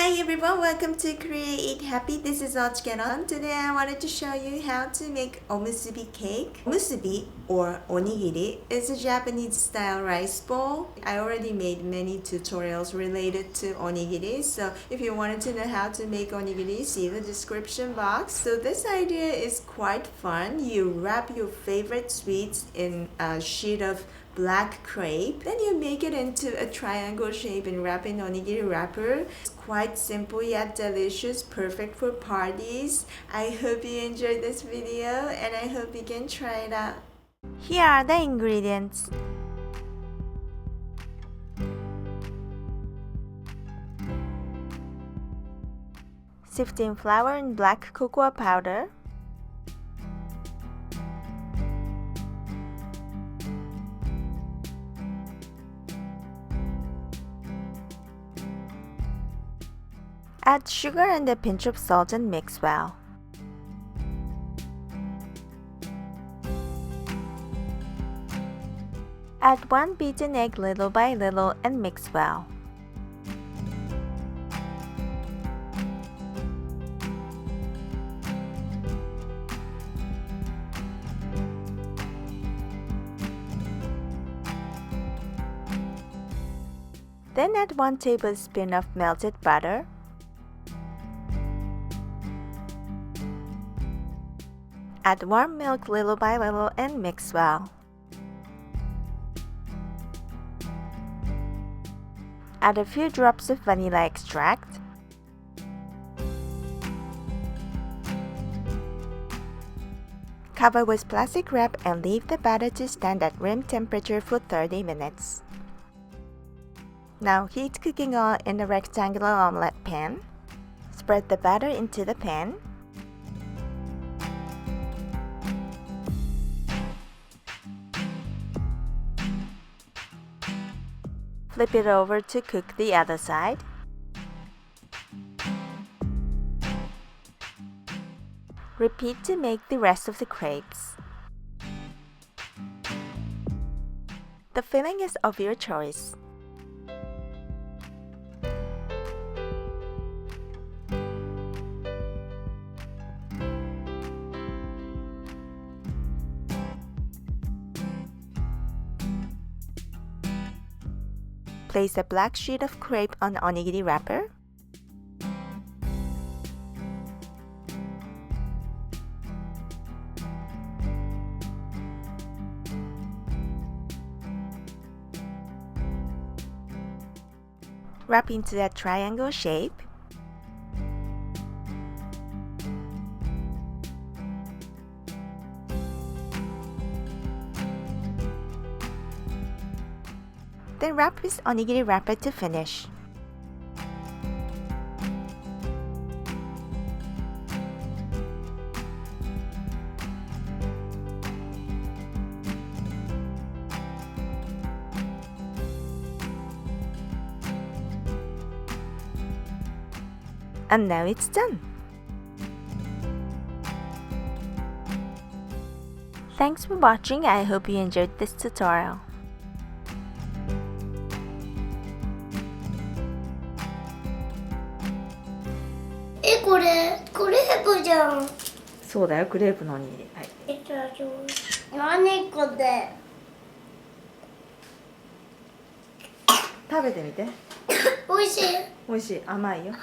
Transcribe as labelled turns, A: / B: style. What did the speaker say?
A: Hi everyone, welcome to Create Eat Happy. This is OCHIKERON. Today I wanted to show you how to make Omusubi cake. Omusubi or onigiri is a Japanese style rice bowl. I already made many tutorials related to onigiri, so if you wanted to know how to make onigiri, see the description box. So this idea is quite fun. You wrap your favorite sweets in a sheet of black crepe, then you make it into a triangle shape and wrap in onigiri wrapper. It's quite simple yet delicious, perfect for parties. I hope you enjoyed this video and I hope you can try it out. Here are the ingredients. Sifting flour and black cocoa powder, add sugar and a pinch of salt and mix well. Add one beaten egg little by little and mix well. Then add 1 tablespoon of melted butter, add warm milk little by little and mix well. Add a few drops of vanilla extract. Cover with plastic wrap and leave the batter to stand at room temperature for 30 minutes. Now heat cooking oil in a rectangular omelet pan. Spread the batter into the pan. Flip it over to cook the other side. Repeat to make the rest of the crepes. The filling is of your choice. Place a black sheet of crepe on the onigiri wrapper. Wrap into a triangle shape. Then wrap with onigiri wrapper to finish. And now it's done. Thanks for watching. I hope you enjoyed this tutorial.
B: これクレープじゃん。
A: そうだよ、クレープのおにぎり。はい。
B: 何これ。
A: 食べてみて。
B: 美味しい。
A: 美味しい、甘いよ。